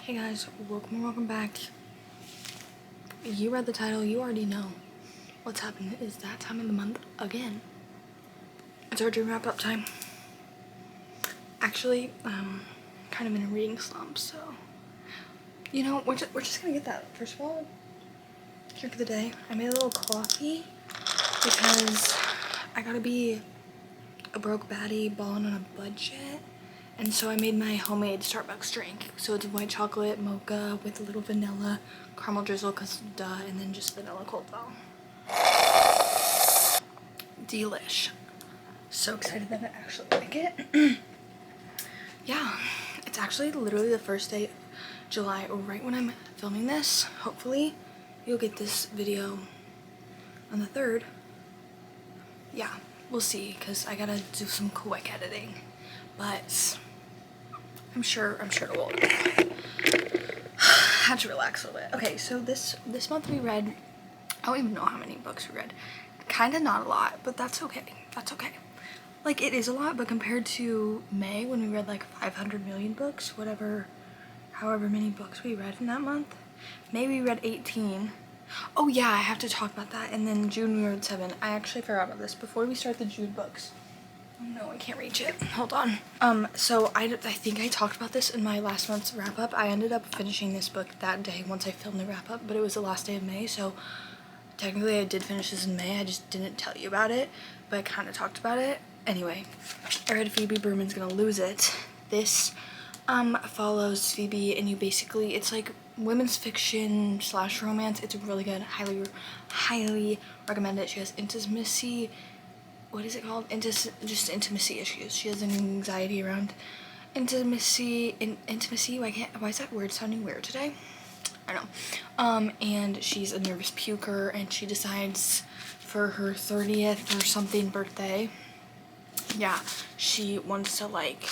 Hey guys, welcome back. You read the title, you already know what's happening. Is that time of the month again. It's our dream wrap-up time. Actually, kind of in a reading slump, so you know, we're just gonna get that. First of all, drink of the day. I made a little coffee because I gotta be a broke baddie balling on a budget. And so I made my homemade Starbucks drink. So it's white chocolate mocha with a little vanilla caramel drizzle, cause duh, and then just vanilla cold foam. Delish. So excited that I actually like it. Yeah, it's actually literally the first day of July, right when I'm filming this. Hopefully you'll get this video on the 3rd. Yeah, we'll see, cause I gotta do some quick editing, but I'm sure it will. Had to relax a little bit. Okay, so this month we read, I don't even know how many books we read. Kind of not a lot, but that's okay. That's okay. Like, it is a lot, but compared to May when we read like 500 million books, however many books we read in that month. May we read 18. Oh yeah, I have to talk about that. And then June we read 7. I actually forgot about this before we start the June books. Oh no, I can't reach it. Hold on. So I think I talked about this in my last month's wrap-up. I ended up finishing this book that day once I filmed the wrap-up, but it was the last day of May, so technically I did finish this in May. I just didn't tell you about it, but I kind of talked about it. Anyway, I read Phoebe Berman's Gonna Lose It. This follows Phoebe, and it's like women's fiction / romance. It's really good. Highly recommend it. She has intimacy. What is it called? Just intimacy issues. She has an anxiety around intimacy. Why is that word sounding weird today? I don't know. And she's a nervous puker, and she decides for her 30th or something birthday, yeah, she wants to like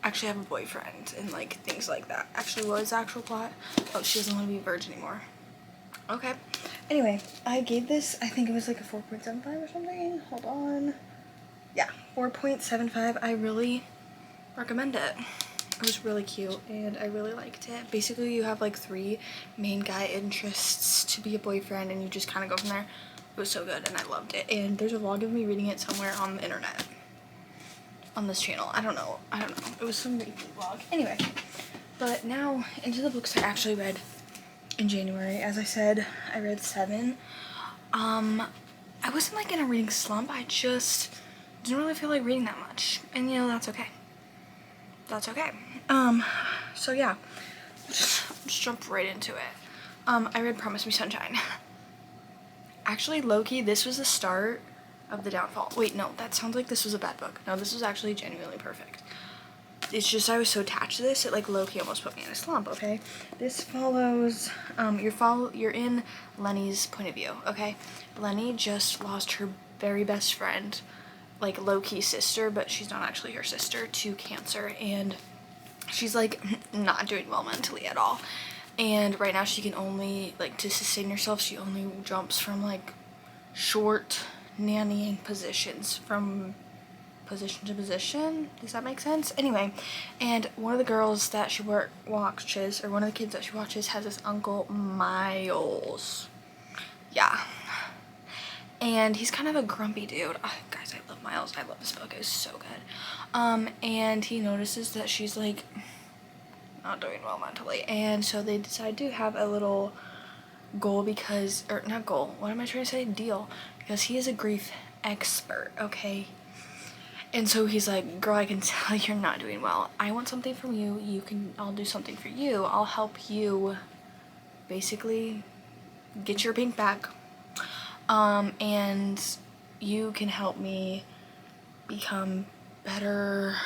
actually have a boyfriend and like things like that. Actually, what is the actual plot? Oh, she doesn't want to be a virgin anymore. Okay. Anyway, I gave this, I think it was like a 4.75 or something. Hold on. Yeah, 4.75. I really recommend it. It was really cute and I really liked it. Basically, you have like 3 main guy interests to be a boyfriend and you just kind of go from there. It was so good and I loved it. And there's a vlog of me reading it somewhere on the internet. On this channel. I don't know. It was some weekly vlog. Anyway, but now into the books I actually read in January. As I said, I read 7. I wasn't like in a reading slump. I just didn't really feel like reading that much. And you know, that's okay. That's okay. So yeah, just jump right into it. I read Promise Me Sunshine. Actually, low-key, this was the start of the downfall. Wait, no, that sounds like this was a bad book. No, this was actually genuinely perfect. It's just I was so attached to this, it like low-key almost put me in a slump, okay? This follows, you're in Lenny's point of view, okay? Lenny just lost her very best friend, like low-key sister, but she's not actually her sister, to cancer, and she's like not doing well mentally at all. And right now she can only, like, to sustain herself, she only jumps from like short nannying positions from position to position. Does that make sense? Anyway, and one of the girls that she watches, or one of the kids that she watches, has this uncle, Miles. Yeah. And he's kind of a grumpy dude. Oh, guys, I love Miles. I love this book. It's so good. And he notices that she's like not doing well mentally. And so they decide to have a little goal not goal. What am I trying to say? Deal. Because he is a grief expert, okay? And so he's like, girl, I can tell you're not doing well. I want something from you. I'll do something for you. I'll help you basically get your pink back. And you can help me become better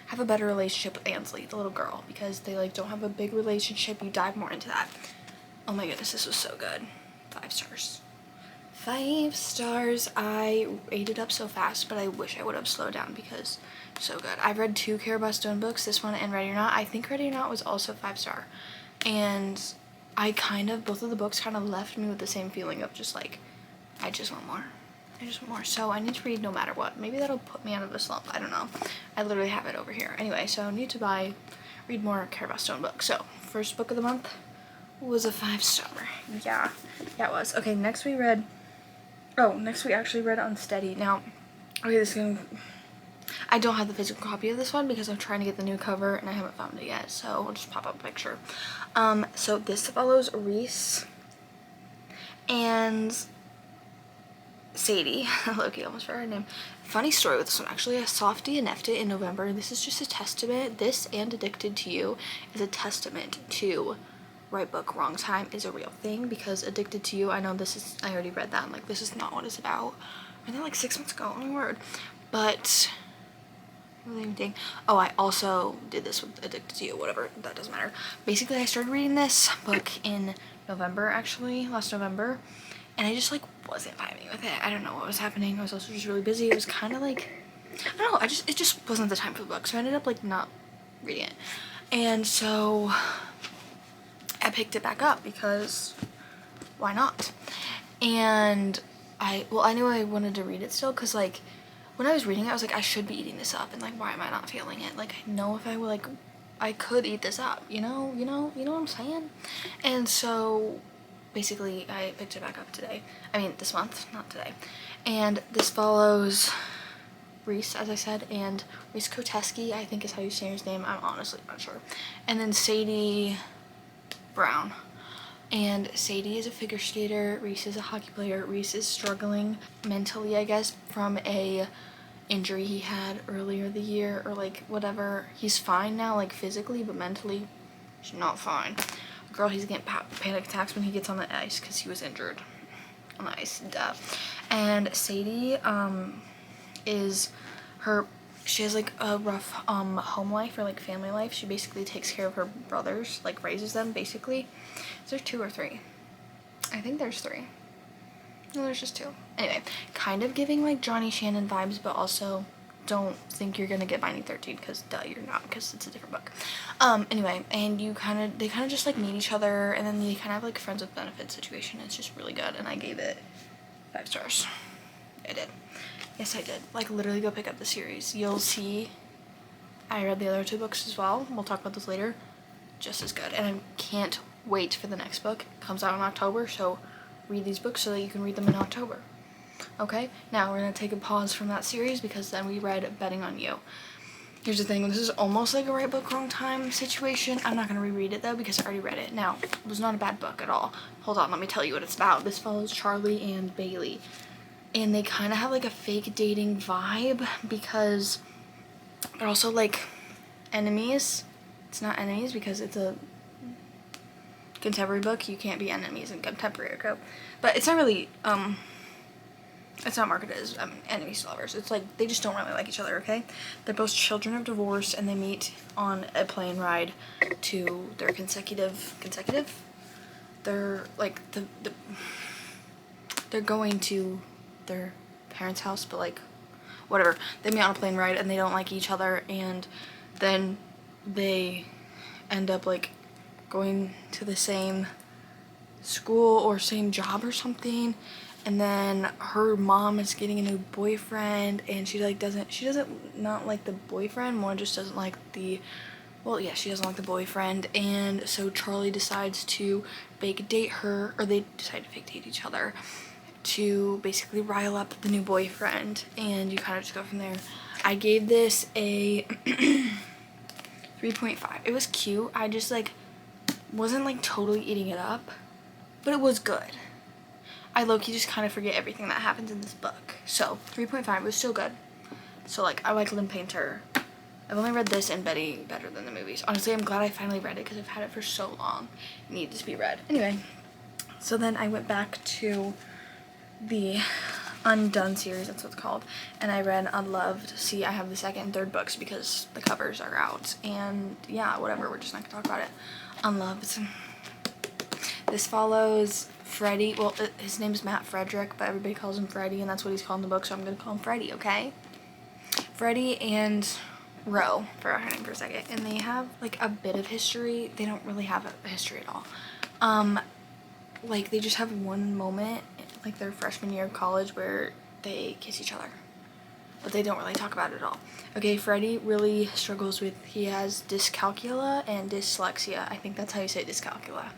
have a better relationship with Ansley, the little girl, because they like don't have a big relationship. You dive more into that. Oh my goodness, this was so good. 5 stars. 5 stars. I ate it up so fast, but I wish I would have slowed down because so good. I've read 2 Kara Bastone books, this one and Ready or Not. I think Ready or Not was also 5-star. And both of the books kind of left me with the same feeling of just like, I just want more. So I need to read no matter what. Maybe that'll put me out of a slump. I don't know. I literally have it over here. Anyway, so I need to buy read more Care About Stone books. So first book of the month was a 5-star. Yeah, it was. Okay, next we actually read Unsteady. Now, okay, I don't have the physical copy of this one because I'm trying to get the new cover and I haven't found it yet, so I'll just pop up a picture. So this follows Reese and Sadie. Loki, almost forgot her name. Funny story with this one, actually. I soft DNF'd it in November. This is just a testament. This and Addicted to You is a testament to right book, wrong time is a real thing, because Addicted to You, I know I already read that, and like, this is not what it's about. I read that like 6 months ago, oh my word. But, oh, I also did this with Addicted to You, whatever, that doesn't matter. Basically, I started reading this book in November, actually, last November, and I just like wasn't vibing with it. I don't know what was happening. I was also just really busy. It was kind of like, I don't know, it just wasn't the time for the book, so I ended up like not reading it. And so I picked it back up because why not? And I knew I wanted to read it still, because like when I was reading it, I was like, I should be eating this up, and like, why am I not feeling it? Like, I know if I were like, I could eat this up, you know what I'm saying? And so basically I picked it back up today. I mean, this month, not today. And this follows Reese, as I said, and Reese Koteski, I think is how you say his name. I'm honestly not sure. And then Sadie Brown. And Sadie is a figure skater. Reese is a hockey player. Reese is struggling mentally, I guess, from a injury he had earlier the year, or like whatever. He's fine now, like physically, but mentally he's not fine. Girl, he's getting panic attacks when he gets on the ice because he was injured on the ice. Duh. And Sadie she has like a rough home life, or like family life. She basically takes care of her brothers, like raises them basically. Is there 2 or 3? I think there's 3. No, there's just 2. Anyway, kind of giving like Johnny Shannon vibes, but also don't think you're gonna get Binding 13, because duh, you're not, because it's a different book. Anyway, and they kind of just like meet each other, and then they kind of have like friends with benefits situation. It's just really good, and I gave it 5 stars. I did. Yes, I did. Like, literally go pick up the series. You'll see I read the other 2 books as well. We'll talk about those later. Just as good. And I can't wait for the next book. It comes out in October, so read these books so that you can read them in October. Okay? Now, we're going to take a pause from that series, because then we read Betting on You. Here's the thing. This is almost like a right book, wrong time situation. I'm not going to reread it, though, because I already read it. Now, it was not a bad book at all. Hold on, let me tell you what it's about. This follows Charlie and Bailey. And they kind of have like a fake dating vibe, because they're also like enemies. It's not enemies because it's a contemporary book. You can't be enemies in contemporary, okay? But it's not really, it's not marketed as enemies to lovers. It's like they just don't really like each other, okay? They're both children of divorce, and they meet on a plane ride to their consecutive? They're like, they're going to their parents' house, but like whatever, they meet on a plane ride and they don't like each other, and then they end up like going to the same school or same job or something, and then her mom is getting a new boyfriend, and she doesn't not like the boyfriend, more just doesn't like the, well, yeah, she doesn't like the boyfriend, and so Charlie decides to fake date her, or they decide to fake date each other to basically rile up the new boyfriend, and you kind of just go from there. I gave this a 3.5. It was cute. I just like wasn't like totally eating it up, but it was good. I low-key just kind of forget everything that happens in this book. So 3.5 was still good. So like, I like Lynn Painter. I've only read this and Betty better than the movies. Honestly, I'm glad I finally read it, because I've had it for so long. It needed to be read. Anyway, so then I went back to the Undone series, that's what it's called, and I read Unloved. See, I have the 2nd and 3rd books because the covers are out, and yeah, whatever, we're just not gonna talk about it. Unloved. This follows Freddie. Well, his name is Matt Frederick, but everybody calls him Freddie, and that's what he's called in the book, so I'm gonna call him Freddie, okay? Freddie and Ro, for her name for a second, and they have like a bit of history. They don't really have a history at all. Like, they just have one moment, like their freshman year of college, where they kiss each other. but they don't really talk about it at all. Okay, Freddie really struggles with, he has dyscalculia and dyslexia. I think that's how you say dyscalculia.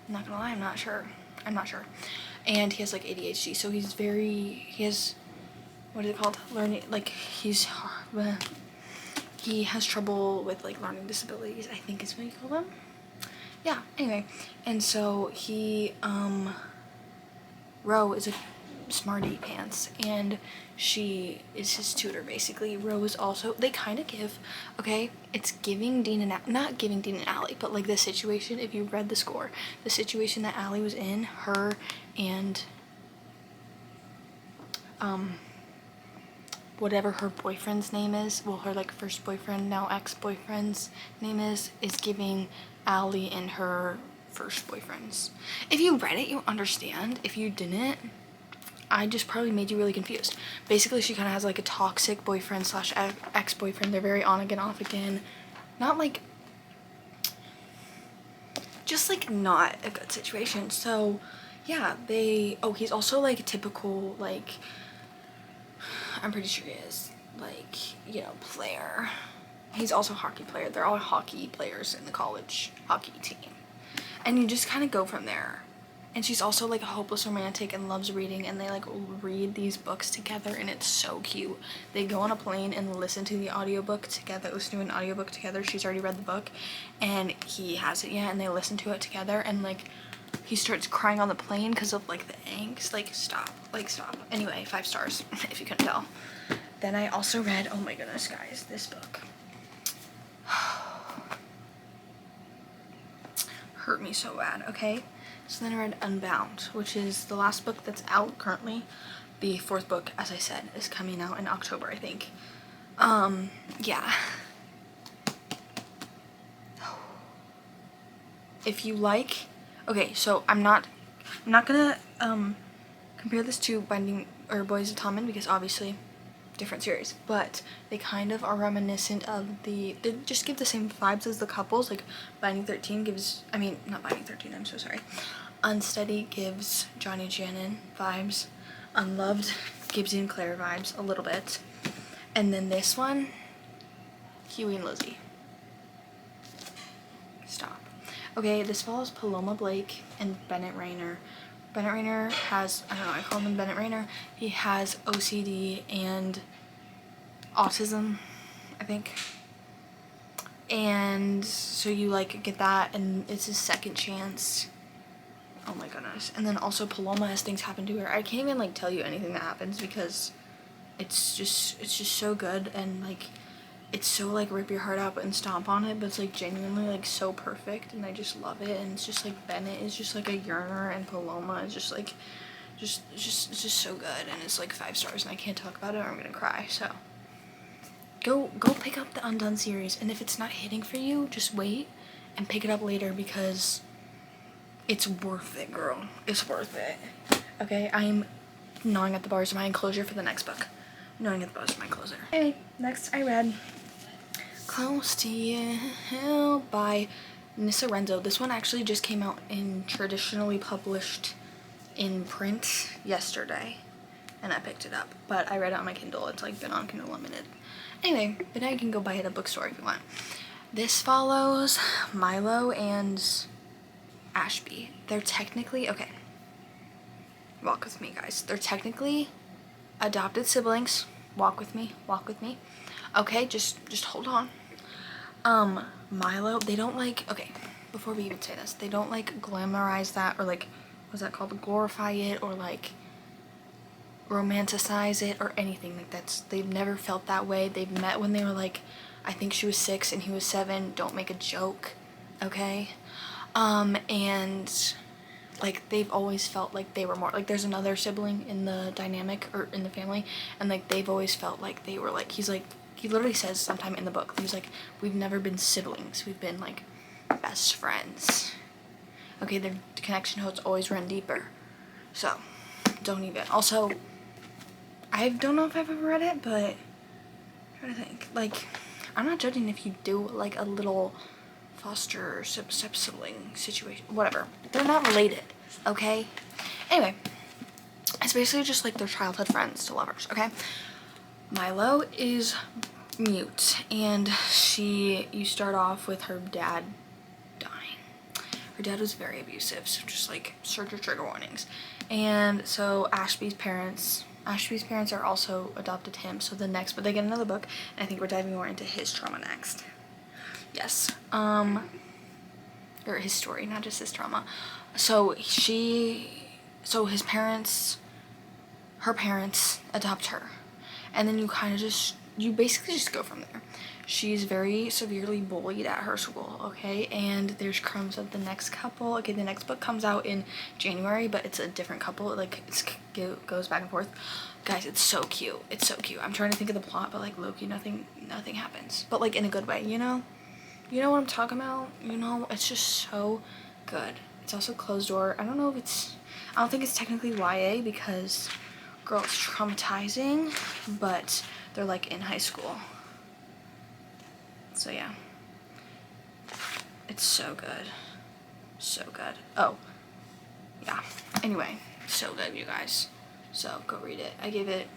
I'm not gonna lie, I'm not sure. And he has like ADHD, so he has, what is it called? Learning, like he has trouble with like learning disabilities, I think is what you call them. Yeah, anyway, and so Ro is a smarty pants, and she is his tutor basically. Ro is also, they kind of give, okay, it's giving Dean and not giving Dean and Allie, but like the situation, if you read the score, the situation that Allie was in, her and whatever her boyfriend's name is, well, her like first boyfriend, now ex-boyfriend's name is giving Allie and her first boyfriends. If you read it, you understand. If you didn't, I just probably made you really confused. Basically, she kind of has like a toxic boyfriend slash ex-boyfriend. They're very on again, off again. Not like, just like not a good situation. So yeah, he's also like a typical, like, I'm pretty sure he is, like, you know, player. He's also a hockey player. They're all hockey players in the college hockey team. And you just kind of go from there. And she's also like a hopeless romantic and loves reading, and they like read these books together, and it's so cute. They go on a plane and listen to the audiobook together, listen to an audiobook together. She's already read the book and he hasn't yet, and they listen to it together, and like he starts crying on the plane because of like the angst. Like stop. Anyway, 5 stars if you couldn't tell. Then I also read, oh my goodness guys, this book hurt me so bad. Okay, so then I read Unbound, which is the last book that's out currently. The 4th book, as I said, is coming out in October, I think. Yeah. If you like, okay, so I'm not gonna compare this to Binding or Boys of Tommen, because obviously different series, but they kind of are reminiscent of they just give the same vibes as the couples. Like Binding 13 gives, I mean, not Binding 13, I'm so sorry. Unsteady gives Johnny and Shannon vibes. Unloved gives Ian Claire vibes a little bit. And then this one, Huey and Lizzie. Stop. Okay, this follows Paloma Blake and Bennett Rayner. Bennett Rayner has, I don't know, I call him Bennett Rayner. He has OCD and autism, I think. And so you like get that, and it's his second chance. Oh my goodness. And then also Paloma has things happen to her. I can't even like tell you anything that happens because it's just so good, and like it's so like rip your heart out and stomp on it, but it's like genuinely like so perfect, and I just love it. And it's just like Bennett is just like a yearner, and Paloma is just like it's just so good, and it's like 5 stars, and I can't talk about it or I'm gonna cry. So go pick up the Undone series, and if it's not hitting for you, just wait and pick it up later, because it's worth it, girl. It's worth it. Okay, I'm gnawing at the bars of my enclosure for the next book. Gnawing at the bars of my enclosure. Okay, next I read Close to You by Nissa Renzo. This one actually just came out in traditionally published in print yesterday, and I picked it up, but I read it on my Kindle. It's like been on Kindle Unlimited. Anyway, but now you can go buy it at a bookstore if you want. This follows Milo and Ashby. They're technically, okay, walk with me guys. They're technically adopted siblings. Walk with me. Okay, just hold on. Milo, they don't like, okay, before we even say this, they don't like glamorize that, or like, what's that called, glorify it, or like romanticize it or anything. Like they've never felt that way. They've met when they were like, I think she was 6 and he was 7. Don't make a joke, okay? And like they've always felt like they were more, like there's another sibling in the dynamic or in the family, and like they've always felt like they were like, he literally says sometime in the book, he's like, we've never been siblings, we've been like best friends. Okay, their connection has always run deeper. So don't even. Also, I don't know if I've ever read it, but I'm trying to think. Like, I'm not judging if you do like a little foster step sibling situation, whatever. They're not related, okay? Anyway, it's basically just like their childhood friends to lovers, okay? Milo is mute, and you start off with her dad dying. Her dad was very abusive, so just like search your trigger warnings. And so Ashby's parents are also adopted him, so but they get another book, and I think we're diving more into his trauma next. Yes, or his story, not just his trauma. So her parents adopt her, and then you basically just go from there. She's very severely bullied at her school, okay? And there's crumbs of the next couple. Okay, the next book comes out in January, but it's a different couple. Like, it goes back and forth. Guys, it's so cute. It's so cute. I'm trying to think of the plot, but like, low-key, nothing happens. But like, in a good way, you know? You know what I'm talking about? You know, it's just so good. It's also closed door. I don't think it's technically YA because, girl, it's traumatizing, but they're like in high school. So yeah, it's so good, so good. Oh, yeah, anyway, so good, you guys, so go read it. I gave it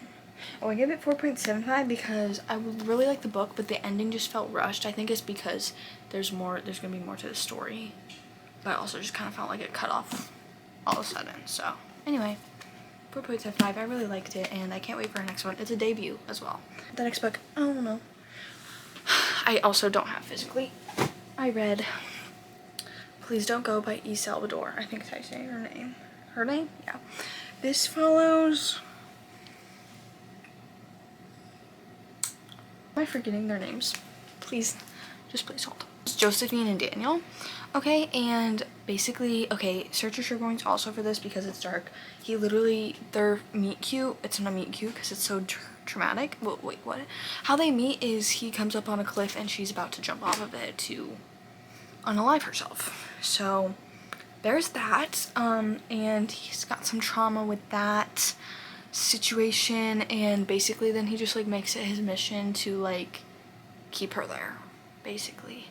4.75 because I really like the book, but the ending just felt rushed. I think it's because there's gonna be more to the story, but I also just kind of felt like it cut off all of a sudden. So anyway, 4.75, I really liked it, and I can't wait for our next one. It's a debut as well. The next book, I don't know. I also don't have physically. I read Please Don't Go by E. Salvador. I think that's saying her name. Her name? Yeah. This follows... Am I forgetting their names? Please hold. It's Josephine and Daniel. Okay, and basically, okay, search your trigger warnings also for this because it's dark. They're meet cute. It's not meet cute because it's so traumatic. Wait, what? How they meet is he comes up on a cliff and she's about to jump off of it to unalive herself. So there's that. And he's got some trauma with that situation, and basically then he just like makes it his mission to like keep her there. Basically,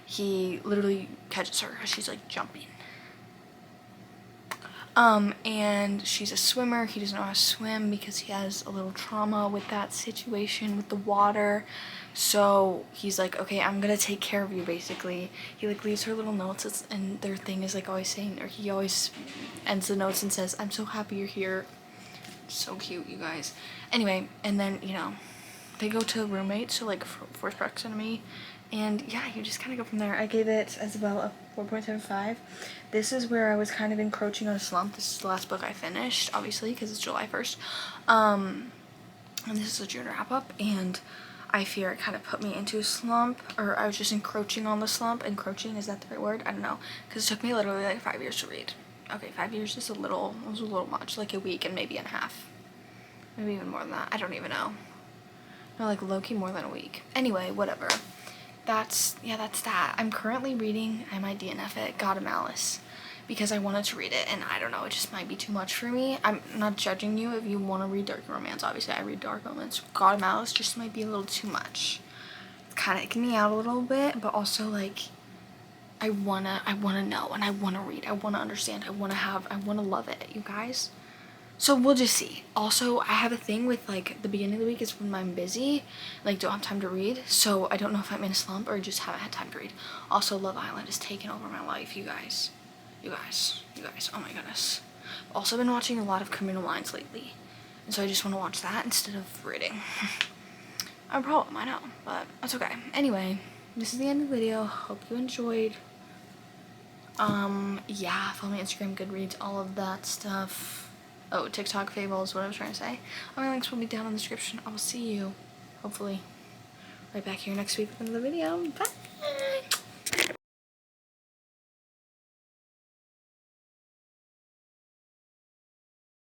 he literally catches her as she's like jumping. And she's a swimmer. He doesn't know how to swim because he has a little trauma with that situation with the water. So he's like, okay, I'm gonna take care of you, basically. He like leaves her little notes, and their thing is like always saying, or he always ends the notes and says, I'm so happy you're here. So cute, you guys. Anyway, and then, you know, they go to roommates, so like fourth proximity, and yeah, you just kind of go from there. I gave it as well a 4.75. This is where I was kind of encroaching on a slump. This is the last book I finished, obviously, because it's July 1st. And this is a June wrap-up, and I fear it kind of put me into a slump, or I was just encroaching on the slump. Encroaching, is that the right word? I don't know, because it took me literally like 5 years to read. Okay, 5 years is it was a little much, like a week and maybe a half. Maybe even more than that, I don't even know. No, like low-key more than a week. Anyway, whatever. That's that. I'm currently reading, I might DNF it, God of Malice, because I wanted to read it, and I don't know, it just might be too much for me. I'm not judging you if you want to read dark romance. Obviously, I read dark romance. God of Malice just might be a little too much. It's kind of icky me out a little bit, but also, like, I wanna know, and I wanna read, I wanna understand, I wanna love it, you guys. So we'll just see. Also, I have a thing with like the beginning of the week is when I'm busy, like don't have time to read. So I don't know if I'm in a slump or just haven't had time to read. Also, Love Island has taken over my life, you guys. You guys. Oh my goodness. I've also been watching a lot of Criminal Minds lately, and so I just want to watch that instead of reading. A problem, I know, but that's okay. Anyway, this is the end of the video. Hope you enjoyed. Yeah, follow me on Instagram, Goodreads, all of that stuff. Oh, TikTok fables, what I was trying to say. All my links will be down in the description. I will see you, hopefully, right back here next week with another video. Bye!